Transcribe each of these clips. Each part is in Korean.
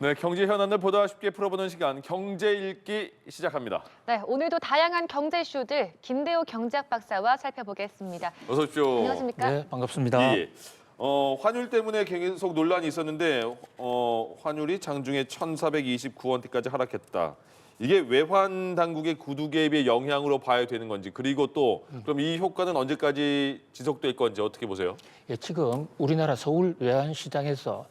네, 경제 현안을 보다 쉽게 풀어보는 시간 경제 읽기 시작합니다. 네, 오늘도 다양한 경제 이슈들 김대우 경제학 박사와 살펴보겠습니다. 어서 오십시오. 안녕하십니까? 네, 반갑습니다. 예. 환율 때문에 계속 논란이 있었는데 환율이 장중에 1,429원대까지 하락했다. 이게 외환 당국의 구두 개입의 영향으로 봐야 되는 건지, 그리고 또 그럼 이 효과는 언제까지 지속될 건지 어떻게 보세요? 예, 지금 우리나라 서울 외환시장에서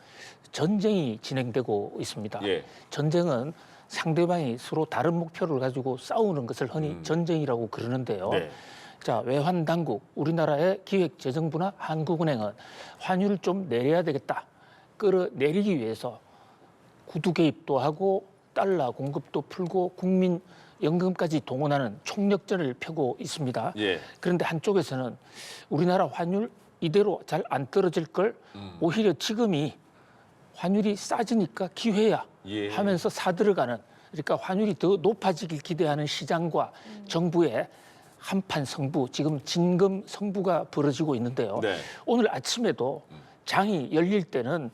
전쟁이 진행되고 있습니다. 예. 전쟁은 상대방이 서로 다른 목표를 가지고 싸우는 것을 흔히 전쟁이라고 그러는데요. 네. 자, 외환 당국, 우리나라의 기획재정부나 한국은행은 환율을 좀 내려야 되겠다. 끌어내리기 위해서 구두 개입도 하고 달러 공급도 풀고 국민연금까지 동원하는 총력전을 펴고 있습니다. 예. 그런데 한쪽에서는 우리나라 환율 이대로 잘 안 떨어질 걸 오히려 지금이 환율이 싸지니까 기회야 예. 하면서 사들어가는, 그러니까 환율이 더 높아지길 기대하는 시장과 정부의 한판 승부, 지금 진금 승부가 벌어지고 있는데요. 네. 오늘 아침에도 장이 열릴 때는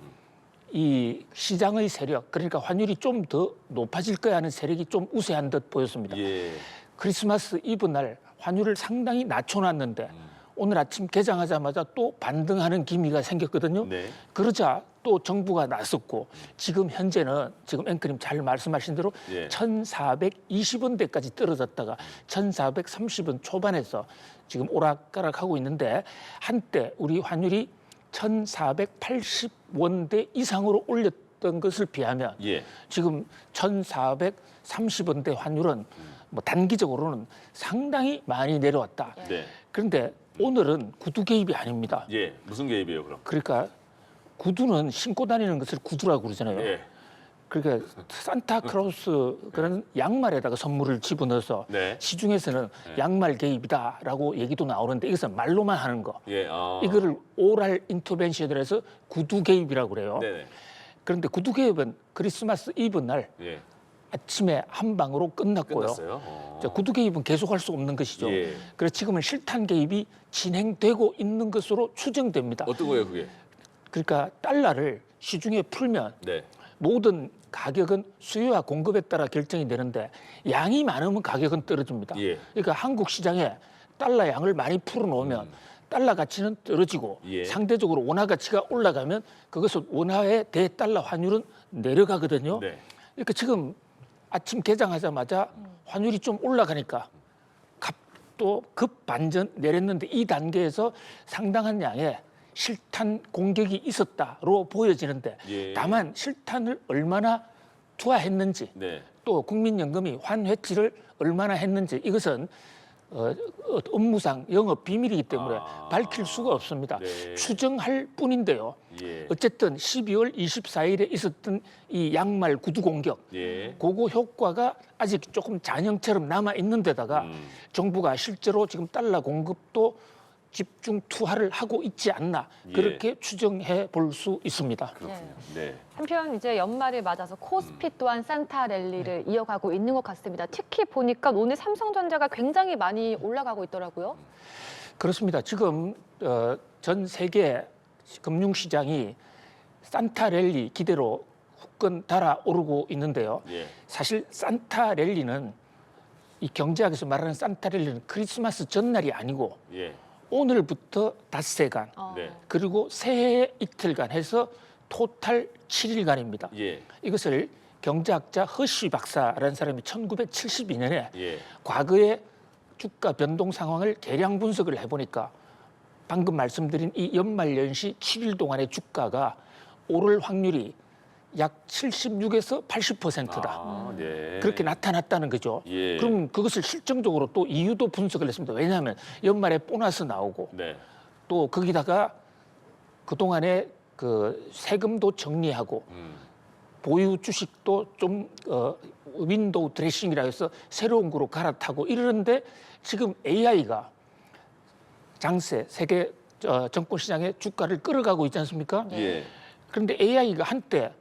이 시장의 세력, 그러니까 환율이 좀 더 높아질 거야 하는 세력이 좀 우세한 듯 보였습니다. 예. 크리스마스 이브 날 환율을 상당히 낮춰놨는데 오늘 아침 개장하자마자 또 반등하는 기미가 생겼거든요. 네. 그러자 또 정부가 나섰고 지금 현재는 지금 앵커님 잘 말씀하신 대로 예. 1,420원대까지 떨어졌다가 1,430원 초반에서 지금 오락가락하고 있는데, 한때 우리 환율이 1,480원대 이상으로 올렸던 것을 비하면 예. 지금 1,430원대 환율은 뭐 단기적으로는 상당히 많이 내려왔다. 네. 그런데 오늘은 구두 개입이 아닙니다. 예. 무슨 개입이에요, 그럼? 그러니까 구두는 신고 다니는 것을 구두라고 그러잖아요. 예. 그러니까 산타크로스 그런 양말에다가 선물을 집어넣어서 네. 시중에서는 양말 개입이다라고 얘기도 나오는데 이것은 말로만 하는 거. 예. 이거를 오랄 인터벤션을 해서 구두 개입이라고 그래요. 네네. 그런데 구두 개입은 크리스마스 이브 날 예. 아침에 한 방으로 끝났고요. 끝났어요. 자, 구두 개입은 계속할 수 없는 것이죠. 예. 그래서 지금은 실탄 개입이 진행되고 있는 것으로 추정됩니다. 어떤 거예요, 그게? 그러니까 달러를 시중에 풀면 네. 모든 가격은 수요와 공급에 따라 결정이 되는데 양이 많으면 가격은 떨어집니다. 예. 그러니까 한국 시장에 달러 양을 많이 풀어놓으면 달러 가치는 떨어지고 예. 상대적으로 원화 가치가 올라가면 그것은 원화의 대달러 환율은 내려가거든요. 네. 그러니까 지금 아침 개장하자마자 환율이 좀 올라가니까 또 급반전 내렸는데 이 단계에서 상당한 양의 실탄 공격이 있었다로 보여지는데 예. 다만 실탄을 얼마나 투하했는지 네. 또 국민연금이 환회치를 얼마나 했는지 이것은 업무상 영업 비밀이기 때문에 밝힐 수가 없습니다. 네. 추정할 뿐인데요. 예. 어쨌든 12월 24일에 있었던 이 양말 구두 공격, 예. 그거 효과가 아직 조금 잔영처럼 남아 있는 데다가 정부가 실제로 지금 달러 공급도 집중 투하를 하고 있지 않나, 예. 그렇게 추정해 볼 수 있습니다. 그렇군요. 네. 한편 이제 연말을 맞아서 코스피 또한 산타 랠리를 이어가고 있는 것 같습니다. 특히 보니까 오늘 삼성전자가 굉장히 많이 올라가고 있더라고요. 그렇습니다. 지금 전 세계 금융시장이 산타 랠리 기대로 후끈 달아오르고 있는데요. 예. 사실 산타 랠리는 이 경제학에서 말하는 산타 랠리는 크리스마스 전날이 아니고 예. 오늘부터 닷새간 네. 그리고 새해 이틀간 해서 토탈 7일간입니다. 예. 이것을 경제학자 허쉬 박사라는 사람이 1972년에 예. 과거의 주가 변동 상황을 계량 분석을 해보니까 방금 말씀드린 이 연말연시 7일 동안의 주가가 오를 확률이 약 76에서 80%다. 아, 네. 그렇게 나타났다는 거죠. 예. 그럼 그것을 실증적으로 또 이유도 분석을 했습니다. 왜냐하면 연말에 보너스 나오고 네. 또 거기다가 그동안에 그 세금도 정리하고 보유 주식도 좀 윈도우 드레싱이라 해서 새로운 거로 갈아타고 이러는데 지금 AI가 장세 세계 정권 시장의 주가를 끌어가고 있지 않습니까? 예. 그런데 AI가 한때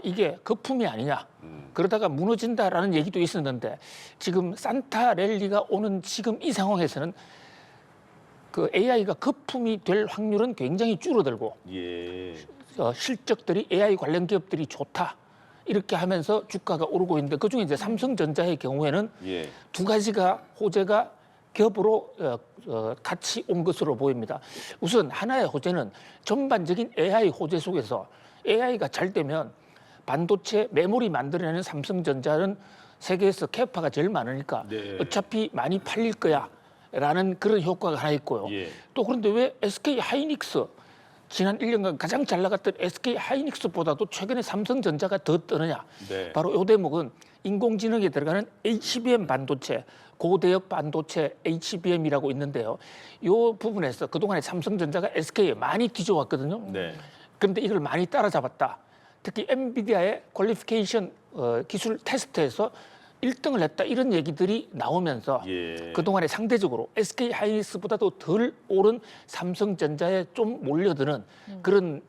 이게 거품이 아니냐, 그러다가 무너진다라는 얘기도 있었는데 지금 산타 랠리가 오는 지금 이 상황에서는 그 AI가 거품이 될 확률은 굉장히 줄어들고 예. 실적들이 AI 관련 기업들이 좋다. 이렇게 하면서 주가가 오르고 있는데 그중에 이제 삼성전자의 경우에는 예. 두 가지가 호재가 겹으로 같이 온 것으로 보입니다. 우선 하나의 호재는 전반적인 AI 호재 속에서 AI가 잘 되면 반도체 메모리 만들어내는 삼성전자는 세계에서 캐파가 제일 많으니까 네. 어차피 많이 팔릴 거야라는 그런 효과가 하나 있고요. 예. 또 그런데 왜 SK 하이닉스 지난 1년간 가장 잘 나갔던 SK 하이닉스보다도 최근에 삼성전자가 더 뜨느냐? 네. 바로 이 대목은 인공지능에 들어가는 HBM 반도체, 고대역 반도체 HBM이라고 있는데요. 이 부분에서 그동안에 삼성전자가 SK에 많이 뒤져왔거든요. 네. 그런데 이걸 많이 따라잡았다. 특히 엔비디아의 퀄리피케이션 기술 테스트에서 1등을 했다 이런 얘기들이 나오면서 예. 그동안에 상대적으로 SK 하이닉스보다도 덜 오른 삼성전자에 좀 몰려드는 그런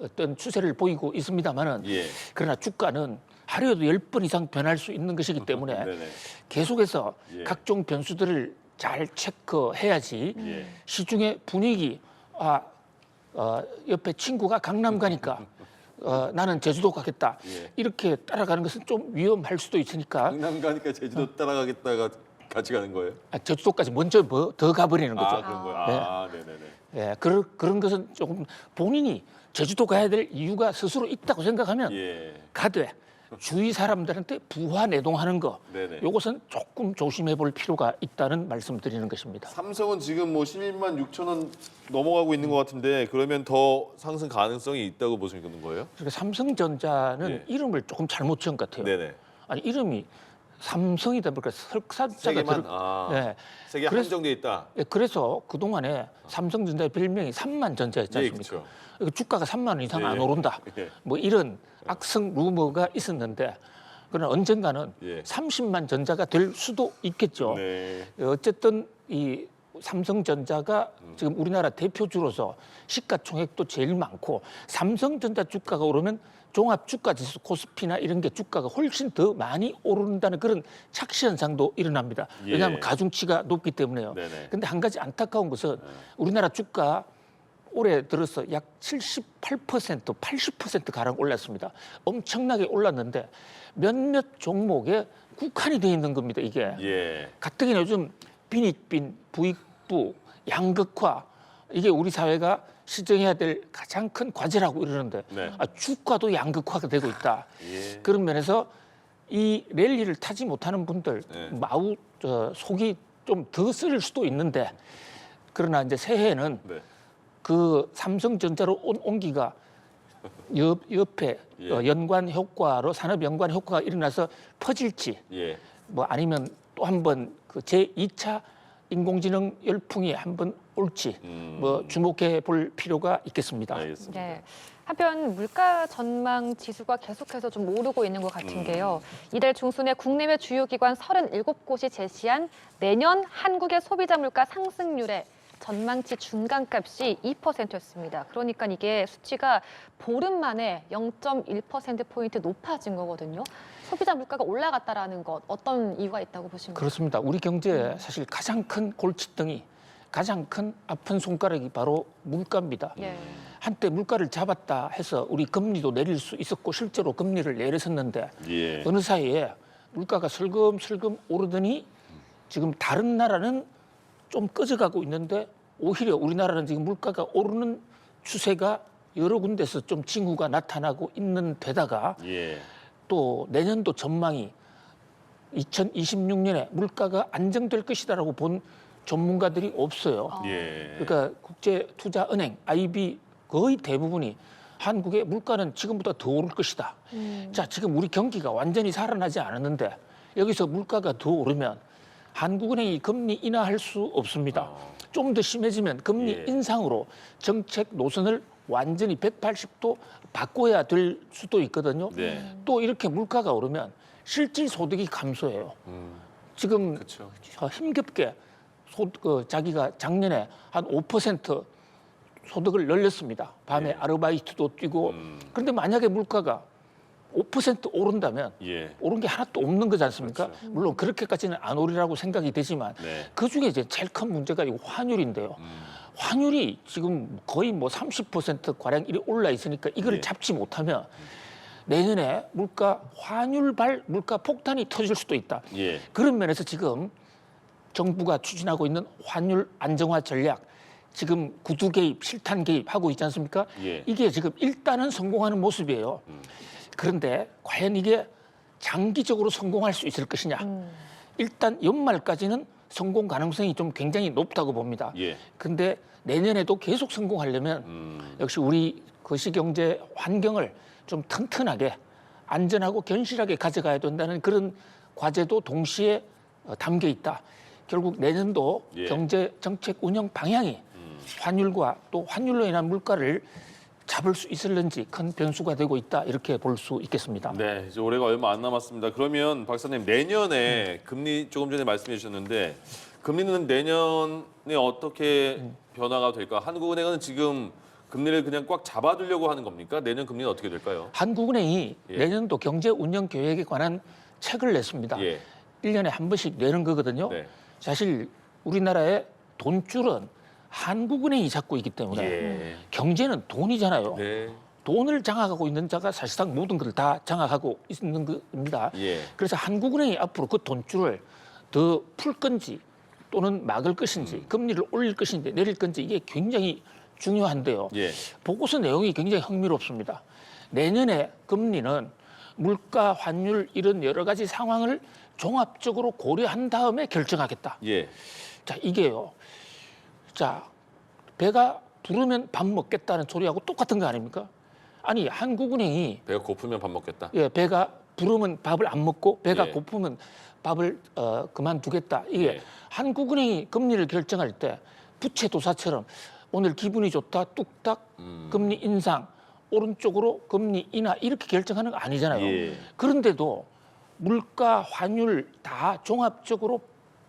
어떤 추세를 보이고 있습니다만은 예. 그러나 주가는 하루에도 10번 이상 변할 수 있는 것이기 때문에 네네. 계속해서 예. 각종 변수들을 잘 체크해야지 예. 시중의 분위기 옆에 친구가 강남 가니까 나는 제주도 가겠다 예. 이렇게 따라가는 것은 좀 위험할 수도 있으니까 강남 가니까 제주도 따라가겠다가 같이 가는 거예요? 제주도까지 먼저 더 가버리는 거죠. 아, 그런 거예요. 네. 아, 네네네. 예, 그런 것은 조금 본인이 제주도 가야 될 이유가 스스로 있다고 생각하면 예. 가되 주위 사람들한테 부하내동하는 거 네네. 요것은 조금 조심해 볼 필요가 있다는 말씀드리는 것입니다. 삼성은 지금 뭐 11만 6천 원 넘어가고 있는 것 같은데 그러면 더 상승 가능성이 있다고 보시는 거예요? 그러니까 삼성전자는 예. 이름을 조금 잘못 지은 것 같아요. 네네. 아니 이름이 삼성이다 보니까 석사자가 세계만 예. 세계 그래서- 한정돼 있다. 예, 그래서 그동안에 삼성전자의 별명이 3만 전자였지 예, 않습니까? 그렇죠. 그러니까 주가가 3만 원 이상 예. 안 오른다. 예. 뭐 이런 악성 루머가 있었는데 그러나 언젠가는 예. 30만 전자가 될 수도 있겠죠. 네. 어쨌든 이 삼성전자가 지금 우리나라 대표주로서 시가총액도 제일 많고 삼성전자 주가가 오르면 종합주가지수 코스피나 이런 게 주가가 훨씬 더 많이 오른다는 그런 착시 현상도 일어납니다. 예. 왜냐하면 가중치가 높기 때문에요. 네네. 근데 한 가지 안타까운 것은 우리나라 주가 올해 들어서 약 78%, 80% 가량 올랐습니다. 엄청나게 올랐는데 몇몇 종목에 국한이 돼 있는 겁니다. 이게. 예. 가뜩이나 요즘 빈익빈, 부익부, 양극화 이게 우리 사회가 시정해야 될 가장 큰 과제라고 이러는데 네. 주가도 양극화가 되고 있다. 예. 그런 면에서 이 랠리를 타지 못하는 분들 네. 속이 좀 더 쓰릴 수도 있는데 그러나 이제 새해에는 네. 그 삼성전자로 옮기가 옆에 예. 연관 효과로 산업 연관 효과가 일어나서 퍼질지 예. 뭐 아니면 또 한 번 그 제2차 인공지능 열풍이 한번 올지 뭐 주목해 볼 필요가 있겠습니다. 알겠습니다. 네. 한편 물가 전망 지수가 계속해서 좀 오르고 있는 것 같은 게요. 이달 중순에 국내외 주요 기관 37곳이 제시한 내년 한국의 소비자 물가 상승률의 전망치 중간값이 2%였습니다. 그러니까 이게 수치가 보름 만에 0.1%포인트 높아진 거거든요. 소비자 물가가 올라갔다라는 것 어떤 이유가 있다고 보십니까? 그렇습니다. 우리 경제에 사실 가장 큰 골칫덩이, 가장 큰 아픈 손가락이 바로 물가입니다. 예. 한때 물가를 잡았다 해서 우리 금리도 내릴 수 있었고 실제로 금리를 내렸었는데 예. 어느 사이에 물가가 슬금슬금 오르더니 지금 다른 나라는 좀 꺼져가고 있는데 오히려 우리나라는 지금 물가가 오르는 추세가 여러 군데서 좀 징후가 나타나고 있는 데다가 예. 또 내년도 전망이 2026년에 물가가 안정될 것이다라고 본 전문가들이 없어요. 예. 그러니까 국제투자은행 IB 거의 대부분이 한국의 물가는 지금보다 더 오를 것이다. 자, 지금 우리 경기가 완전히 살아나지 않았는데 여기서 물가가 더 오르면 한국은행이 금리 인하할 수 없습니다. 좀 더 심해지면 금리 예. 인상으로 정책 노선을 완전히 180도 바꿔야 될 수도 있거든요. 네. 또 이렇게 물가가 오르면 실질 소득이 감소해요. 지금 그렇죠. 힘겹게 자기가 작년에 한 5% 소득을 늘렸습니다. 밤에 예. 아르바이트도 뛰고. 그런데 만약에 물가가 5% 오른다면 예. 오른 게 하나도 없는 거지 않습니까? 그렇죠. 물론 그렇게까지는 안 오리라고 생각이 되지만 네. 그중에 이제 제일 큰 문제가 이 환율인데요. 환율이 지금 거의 뭐 30% 가량 이리 올라 있으니까 이걸 예. 잡지 못하면 내년에 환율발 물가 폭탄이 터질 수도 있다. 예. 그런 면에서 지금 정부가 추진하고 있는 환율 안정화 전략, 지금 구두 개입, 실탄 개입하고 있지 않습니까? 예. 이게 지금 일단은 성공하는 모습이에요. 그런데 과연 이게 장기적으로 성공할 수 있을 것이냐? 일단 연말까지는 성공 가능성이 좀 굉장히 높다고 봅니다. 예. 근데 내년에도 계속 성공하려면 역시 우리 거시경제 환경을 좀 튼튼하게 안전하고 견실하게 가져가야 된다는 그런 과제도 동시에 담겨 있다. 결국 내년도 예. 경제 정책 운영 방향이 환율과 또 환율로 인한 물가를 잡을 수 있을는지 큰 변수가 되고 있다. 이렇게 볼 수 있겠습니다. 네, 이제 올해가 얼마 안 남았습니다. 그러면 박사님 내년에 금리 조금 전에 말씀해 주셨는데 금리는 내년에 어떻게 변화가 될까? 한국은행은 지금 금리를 그냥 꽉 잡아두려고 하는 겁니까? 내년 금리는 어떻게 될까요? 한국은행이 예. 내년도 경제 운영 계획에 관한 책을 냈습니다. 예. 1년에 한 번씩 내는 거거든요. 네. 사실 우리나라의 돈줄은 한국은행이 잡고 있기 때문에 예. 경제는 돈이잖아요. 네. 돈을 장악하고 있는 자가 사실상 모든 것을 다 장악하고 있는 겁니다. 예. 그래서 한국은행이 앞으로 그 돈줄을 더 풀 건지 또는 막을 것인지 금리를 올릴 것인지 내릴 건지 이게 굉장히 중요한데요. 예. 보고서 내용이 굉장히 흥미롭습니다. 내년에 금리는 물가, 환율 이런 여러 가지 상황을 종합적으로 고려한 다음에 결정하겠다. 예. 자, 이게요. 자, 배가 부르면 밥 먹겠다는 소리하고 똑같은 거 아닙니까? 아니, 한국은행이 배가 고프면 밥 먹겠다. 배가 부르면 밥을 안 먹고 배가 예. 고프면 밥을 그만두겠다. 이게 예. 한국은행이 금리를 결정할 때 부채도사처럼 오늘 기분이 좋다 뚝딱 금리 인상 오른쪽으로 금리 인하 이렇게 결정하는 거 아니잖아요. 예. 그런데도 물가 환율 다 종합적으로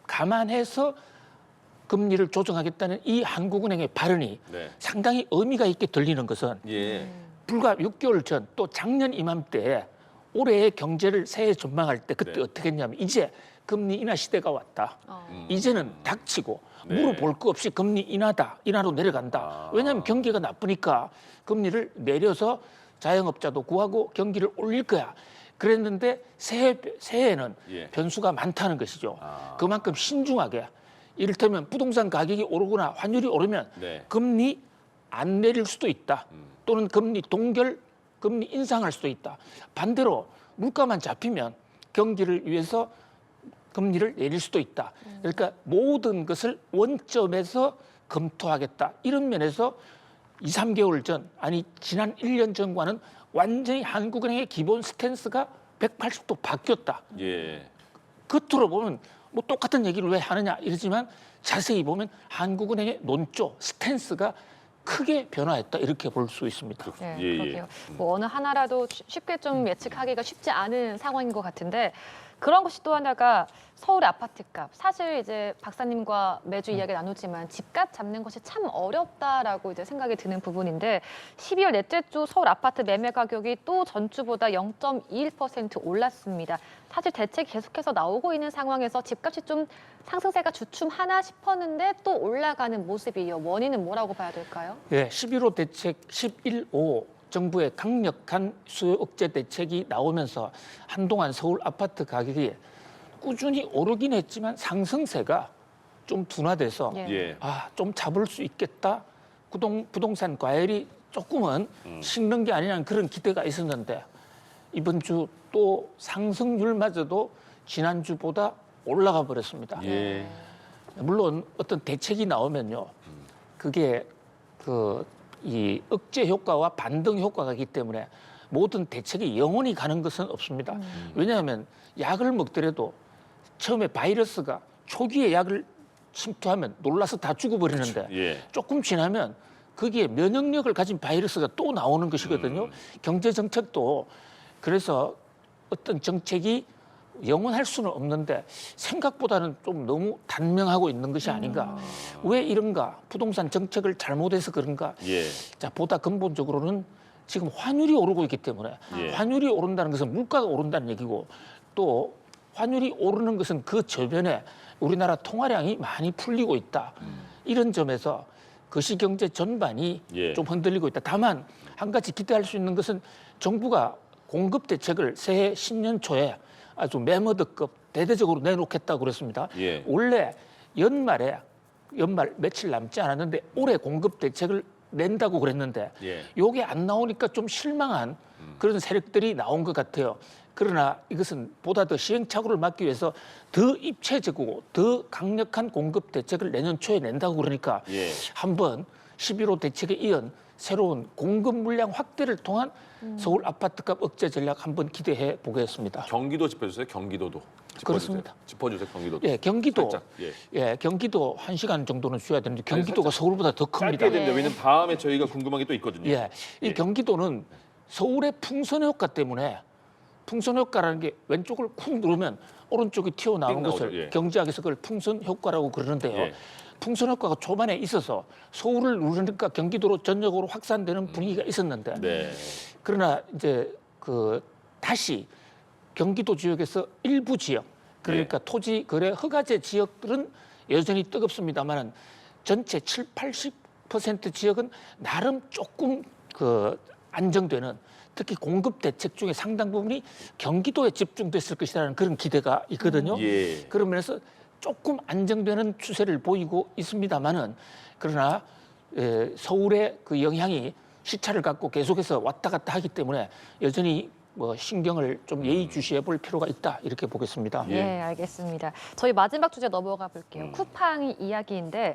감안해서 금리를 조정하겠다는 이 한국은행의 발언이 네. 상당히 의미가 있게 들리는 것은 예. 불과 6개월 전 또 작년 이맘때에 올해의 경제를 새해 전망할 때 그때 네. 어떻게 했냐면 이제 금리 인하 시대가 왔다. 이제는 닥치고 네. 물어볼 거 없이 금리 인하다. 인하로 내려간다. 아. 왜냐하면 경기가 나쁘니까 금리를 내려서 자영업자도 구하고 경기를 올릴 거야. 그랬는데 새해에는 예. 변수가 많다는 것이죠. 아. 그만큼 신중하게 이를테면 부동산 가격이 오르거나 환율이 오르면 네. 금리 안 내릴 수도 있다. 또는 금리 동결, 금리 인상할 수도 있다. 반대로 물가만 잡히면 경기를 위해서 금리를 내릴 수도 있다. 그러니까 모든 것을 원점에서 검토하겠다. 이런 면에서 2, 3개월 전, 아니 지난 1년 전과는 완전히 한국은행의 기본 스탠스가 180도 바뀌었다. 예. 겉으로 보면 뭐 똑같은 얘기를 왜 하느냐 이러지만 자세히 보면 한국은행의 논조, 스탠스가 크게 변화했다 이렇게 볼 수 있습니다. 네, 예, 예. 그러게요. 뭐 어느 하나라도 쉽게 좀 예측하기가 쉽지 않은 상황인 것 같은데 그런 것이 또 하나가 서울의 아파트값. 사실 이제 박사님과 매주 이야기 나누지만 집값 잡는 것이 참 어렵다라고 이제 생각이 드는 부분인데 12월 넷째 주 서울 아파트 매매 가격이 또 전주보다 0.21% 올랐습니다. 사실 대책이 계속해서 나오고 있는 상황에서 집값이 좀 상승세가 주춤하나 싶었는데 또 올라가는 모습이에요. 원인은 뭐라고 봐야 될까요? 예, 11호 대책 11호 정부의 강력한 수요 억제 대책이 나오면서 한동안 서울 아파트 가격이 꾸준히 오르긴 했지만 상승세가 좀 둔화돼서 예. 예. 좀 잡을 수 있겠다. 부동산 과열이 조금은 식는 게 아니냐는 그런 기대가 있었는데 이번 주 또 상승률마저도 지난주보다 올라가 버렸습니다. 예. 물론 어떤 대책이 나오면요. 그게 이 억제 효과와 반등 효과가 있기 때문에 모든 대책이 영원히 가는 것은 없습니다. 왜냐하면 약을 먹더라도 처음에 바이러스가 초기에 약을 침투하면 놀라서 다 죽어버리는데 예. 조금 지나면 거기에 면역력을 가진 바이러스가 또 나오는 것이거든요. 경제 정책도 그래서 어떤 정책이 영원할 수는 없는데 생각보다는 좀 너무 단명하고 있는 것이 아닌가. 왜 이런가? 부동산 정책을 잘못해서 그런가? 예. 자, 보다 근본적으로는 지금 환율이 오르고 있기 때문에 예. 환율이 오른다는 것은 물가가 오른다는 얘기고 또 환율이 오르는 것은 그 저변에 우리나라 통화량이 많이 풀리고 있다. 이런 점에서 거시경제 전반이 예. 좀 흔들리고 있다. 다만 한 가지 기대할 수 있는 것은 정부가 공급 대책을 새해 신년 초에 아주 매머드급 대대적으로 내놓겠다고 그랬습니다. 예. 원래 연말 며칠 남지 않았는데 올해 공급 대책을 낸다고 그랬는데 예. 요게 안 나오니까 좀 실망한 그런 세력들이 나온 것 같아요. 그러나 이것은 보다 더 시행착오를 막기 위해서 더 입체적이고 더 강력한 공급 대책을 내년 초에 낸다고 그러니까 예. 한번 11호 대책에 이은 새로운 공급 물량 확대를 통한 서울 아파트값 억제 전략 한번 기대해 보겠습니다. 경기도 짚어주세요. 경기도도. 짚어주세요. 그렇습니다. 짚어주세요. 경기도도. 예, 경기도 살짝, 예. 예, 경기도 1시간 정도는 쉬어야 되는데 경기도가 서울보다 더 큽니다. 짧게 됩니다. 예. 왜냐면 다음에 저희가 궁금한 게 또 있거든요. 예, 이 경기도는 서울의 풍선 효과 때문에 풍선 효과라는 게 왼쪽을 쿵 누르면 오른쪽이 튀어나온 띵 나오죠. 것을 예. 경제학에서 그걸 풍선 효과라고 그러는데요. 예. 풍선 효과가 초반에 있어서 서울을 누르니까 경기도로 전역으로 확산되는 분위기가 있었는데 네. 그러나 이제 다시 경기도 지역에서 일부 지역 그러니까 토지 거래 허가제 지역들은 여전히 뜨겁습니다만 전체 70-80% 지역은 나름 조금 안정되는 특히 공급 대책 중에 상당 부분이 경기도에 집중됐을 것이라는 그런 기대가 있거든요. 예. 그런 면에서 조금 안정되는 추세를 보이고 있습니다만은 그러나 서울의 그 영향이 시차를 갖고 계속해서 왔다 갔다 하기 때문에 여전히 신경을 좀 예의주시해 볼 필요가 있다 이렇게 보겠습니다. 예. 네, 알겠습니다. 저희 마지막 주제 넘어가 볼게요. 쿠팡 이야기인데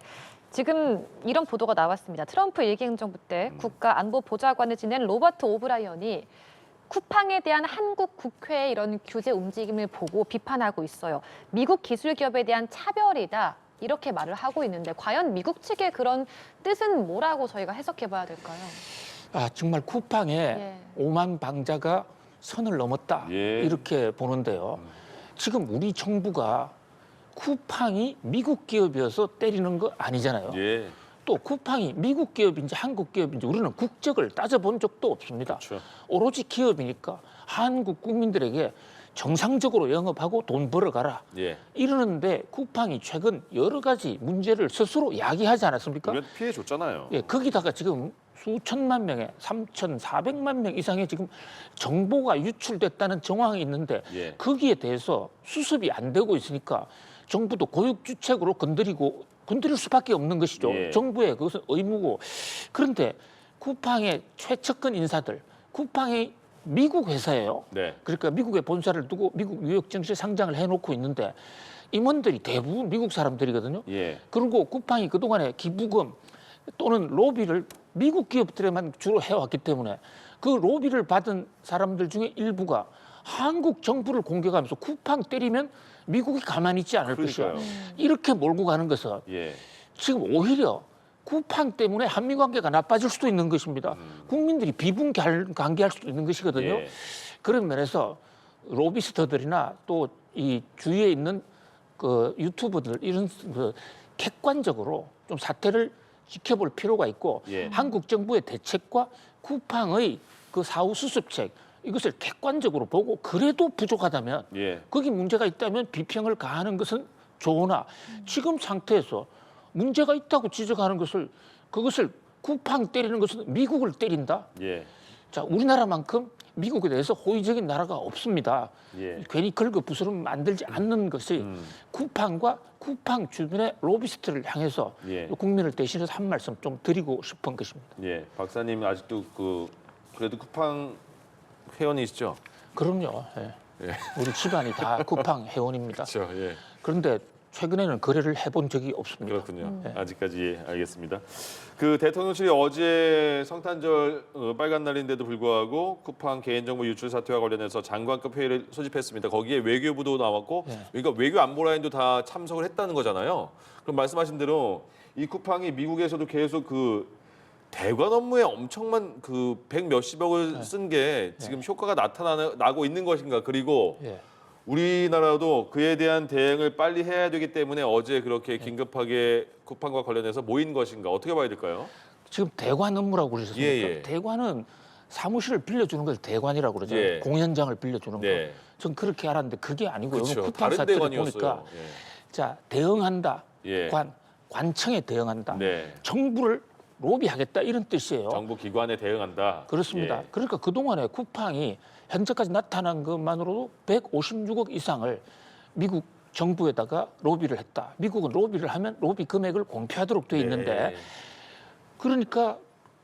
지금 이런 보도가 나왔습니다. 트럼프 일기 행정부 때 국가안보보좌관을 지낸 로버트 오브라이언이 쿠팡에 대한 한국 국회의 이런 규제 움직임을 보고 비판하고 있어요. 미국 기술 기업에 대한 차별이다. 이렇게 말을 하고 있는데 과연 미국 측의 그런 뜻은 뭐라고 저희가 해석해 봐야 될까요? 정말 쿠팡에 예. 5만 방자가 선을 넘었다 예. 이렇게 보는데요. 지금 우리 정부가 쿠팡이 미국 기업이어서 때리는 거 아니잖아요. 예. 또 쿠팡이 미국 기업인지 한국 기업인지 우리는 국적을 따져본 적도 없습니다. 그렇죠. 오로지 기업이니까 한국 국민들에게 정상적으로 영업하고 돈 벌어가라. 예. 이러는데 쿠팡이 최근 여러 가지 문제를 스스로 야기하지 않았습니까? 우리가 피해 줬잖아요. 예, 거기다가 지금 수천만 명의 3,400만 명 이상의 지금 정보가 유출됐다는 정황이 있는데 예. 거기에 대해서 수습이 안 되고 있으니까 정부도 고육주책으로 건드릴 수밖에 없는 것이죠. 예. 정부의 그것은 의무고. 그런데 쿠팡의 최측근 인사들, 쿠팡이 미국 회사예요. 네. 그러니까 미국에 본사를 두고 미국 뉴욕 증시에 상장을 해놓고 있는데 임원들이 대부분 미국 사람들이거든요. 예. 그리고 쿠팡이 그동안에 기부금 또는 로비를 미국 기업들에만 주로 해왔기 때문에 그 로비를 받은 사람들 중에 일부가 한국 정부를 공격하면서 쿠팡 때리면 미국이 가만히 있지 않을 그러니까요. 것이야. 이렇게 몰고 가는 것은 예. 지금 오히려 쿠팡 때문에 한미 관계가 나빠질 수도 있는 것입니다. 국민들이 비분 관계할 수도 있는 것이거든요. 예. 그런 면에서 로비스터들이나 또 이 주위에 있는 그 유튜버들 이런 객관적으로 좀 사태를 지켜볼 필요가 있고 예. 한국 정부의 대책과 쿠팡의 그 사후 수습책 이것을 객관적으로 보고 그래도 부족하다면 예. 거기 문제가 있다면 비평을 가하는 것은 좋으나 지금 상태에서 문제가 있다고 지적하는 그것을 쿠팡 때리는 것은 미국을 때린다. 예. 자, 우리나라만큼 미국에 대해서 호의적인 나라가 없습니다. 예. 괜히 긁어 부스럼 만들지 않는 것이 쿠팡과 쿠팡 주변의 로비스트를 향해서 예. 국민을 대신해서 한 말씀 좀 드리고 싶은 것입니다. 예. 박사님 아직도 그래도 쿠팡 회원이시죠? 그럼요. 예. 예. 우리 집안이 다 쿠팡 회원입니다. 그렇죠. 예. 그런데 최근에는 거래를 해본 적이 없습니다. 그렇군요. 아직까지 예, 알겠습니다. 그 대통령실이 어제 성탄절 빨간 날인데도 불구하고 쿠팡 개인정보 유출 사태와 관련해서 장관급 회의를 소집했습니다. 거기에 외교부도 나왔고, 네. 그러니까 외교 안보라인도 다 참석을 했다는 거잖아요. 그럼 말씀하신 대로 이 쿠팡이 미국에서도 계속 대관 업무에 엄청난 100 몇십억을 쓴 게 지금 효과가 나타나고 있는 것인가? 그리고 예. 우리나라도 그에 대한 대응을 빨리 해야 되기 때문에 어제 그렇게 긴급하게 쿠팡과 관련해서 모인 것인가? 어떻게 봐야 될까요? 지금 대관 업무라고 그러셨습니까? 예, 예. 대관은 사무실을 빌려주는 걸 대관이라고 그러죠. 예. 공연장을 빌려주는 네. 거. 전 그렇게 알았는데 그게 아니고 요즘 그렇죠. 쿠팡 다른 사태를 대관이었어요. 보니까 자 대응한다. 예. 관청에 대응한다. 네. 정부를 로비하겠다 이런 뜻이에요. 정부 기관에 대응한다. 그렇습니다. 예. 그러니까 그동안에 쿠팡이 현재까지 나타난 것만으로도 156억 이상을 미국 정부에다가 로비를 했다. 미국은 로비를 하면 로비 금액을 공표하도록 돼 있는데 네. 그러니까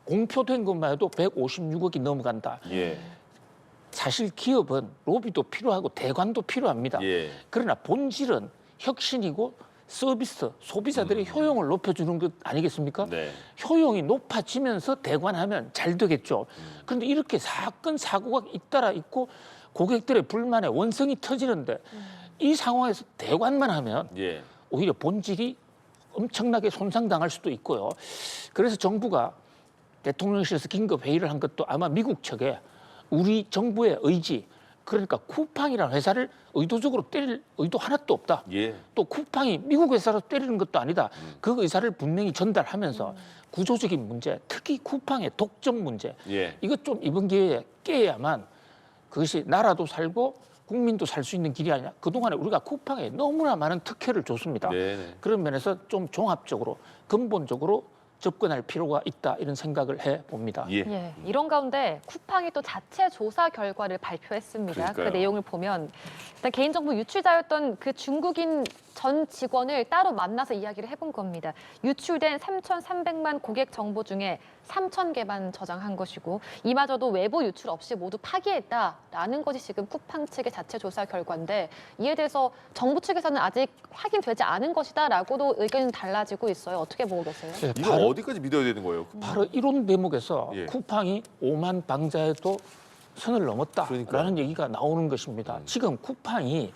공표된 것만 해도 156억이 넘어간다. 예. 사실 기업은 로비도 필요하고 대관도 필요합니다. 예. 그러나 본질은 혁신이고 서비스, 소비자들의 효용을 높여주는 것 아니겠습니까? 네. 효용이 높아지면서 대관하면 잘 되겠죠. 그런데 이렇게 사건, 사고가 잇따라 있고 고객들의 불만에 원성이 터지는데 이 상황에서 대관만 하면 예. 오히려 본질이 엄청나게 손상당할 수도 있고요. 그래서 정부가 대통령실에서 긴급 회의를 한 것도 아마 미국 측에 우리 정부의 의지, 그러니까 쿠팡이라는 회사를 의도적으로 때릴 의도 하나도 없다. 예. 또 쿠팡이 미국 회사로 때리는 것도 아니다. 그 의사를 분명히 전달하면서 구조적인 문제, 특히 쿠팡의 독점 문제, 예. 이것 좀 이번 기회에 깨야만 그것이 나라도 살고 국민도 살 수 있는 길이 아니냐. 그동안에 우리가 쿠팡에 너무나 많은 특혜를 줬습니다. 네. 그런 면에서 좀 종합적으로 근본적으로 접근할 필요가 있다 이런 생각을 해봅니다. 예. 예, 이런 가운데 쿠팡이 또 자체 조사 결과를 발표했습니다. 그러니까요. 그 내용을 보면 일단 개인정보 유출자였던 그 중국인 전 직원을 따로 만나서 이야기를 해본 겁니다. 유출된 3,300만 고객 정보 중에 3,000개만 저장한 것이고 이마저도 외부 유출 없이 모두 파기했다라는 것이 지금 쿠팡 측의 자체 조사 결과인데 이에 대해서 정부 측에서는 아직 확인되지 않은 것이다라고도 의견이 달라지고 있어요. 어떻게 보고 계세요? 네, 이거 어디까지 믿어야 되는 거예요? 바로 이런 대목에서 예. 쿠팡이 5만 방자에도 선을 넘었다라는 그러니까요. 얘기가 나오는 것입니다. 지금 쿠팡이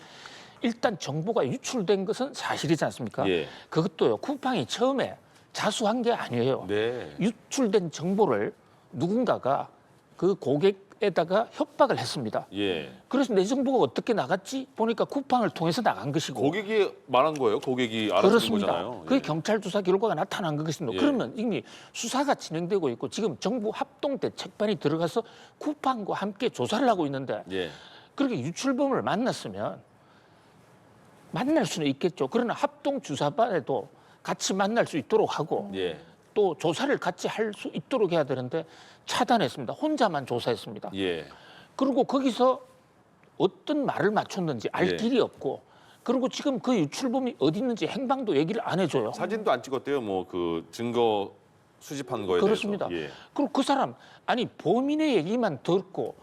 일단 정보가 유출된 것은 사실이지 않습니까? 예. 그것도요. 쿠팡이 처음에 자수한 게 아니에요. 네. 유출된 정보를 누군가가 그 고객에다가 협박을 했습니다. 예. 그래서 내 정보가 어떻게 나갔지? 보니까 쿠팡을 통해서 나간 것이고. 고객이 말한 거예요. 고객이 알아낸 그렇습니다. 거잖아요. 그게 예. 경찰 조사 결과가 나타난 것입니다. 예. 그러면 이미 수사가 진행되고 있고 지금 정부 합동 대책반이 들어가서 쿠팡과 함께 조사를 하고 있는데 예. 그렇게 유출범을 만났으면 만날 수는 있겠죠. 그러나 합동 주사반에도 같이 만날 수 있도록 하고 예. 또 조사를 같이 할 수 있도록 해야 되는데 차단했습니다. 혼자만 조사했습니다. 예. 그리고 거기서 어떤 말을 맞췄는지 알 예. 길이 없고 그리고 지금 그 유출범이 어디 있는지 행방도 얘기를 안 해줘요. 사진도 안 찍었대요. 뭐 그 증거 수집한 거에 그렇습니다. 대해서. 예. 그리고 그 사람 아니 범인의 얘기만 듣고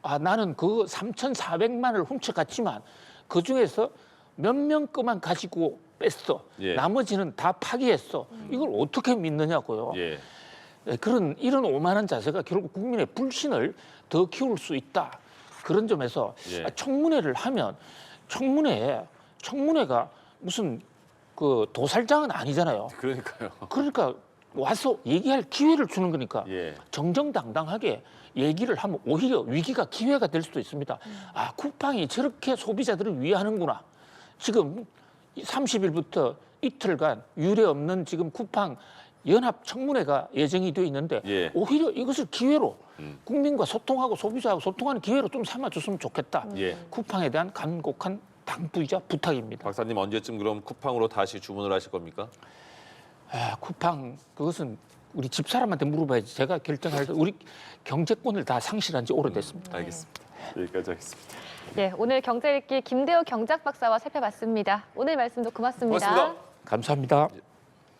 아 나는 그 3,400만을 훔쳐갔지만 그 중에서 몇 명 거만 가지고 뺐어. 예. 나머지는 다 파기했어. 이걸 어떻게 믿느냐고요. 예. 네, 이런 오만한 자세가 결국 국민의 불신을 더 키울 수 있다. 그런 점에서 예. 청문회를 하면 청문회가 무슨 그 도살장은 아니잖아요. 그러니까요. 그러니까 와서 얘기할 기회를 주는 거니까 예. 정정당당하게 얘기를 하면 오히려 위기가 기회가 될 수도 있습니다. 아, 쿠팡이 저렇게 소비자들을 위하는구나. 지금 30일부터 이틀간 유례 없는 지금 쿠팡 연합 청문회가 예정이 되어 있는데 예. 오히려 이것을 기회로 국민과 소통하고 소비자하고 소통하는 기회로 좀 삼아줬으면 좋겠다. 예. 쿠팡에 대한 간곡한 당부이자 부탁입니다. 박사님 언제쯤 그럼 쿠팡으로 다시 주문을 하실 겁니까? 아, 쿠팡 그것은 우리 집사람한테 물어봐야지. 제가 결정할 때 우리 경제권을 다 상실한 지 오래됐습니다. 알겠습니다. 여기까지 하겠습니다. 예, 오늘 경제 읽기 김대호 경제학 박사와 살펴봤습니다. 오늘 말씀도 고맙습니다. 고맙습니다. 감사합니다.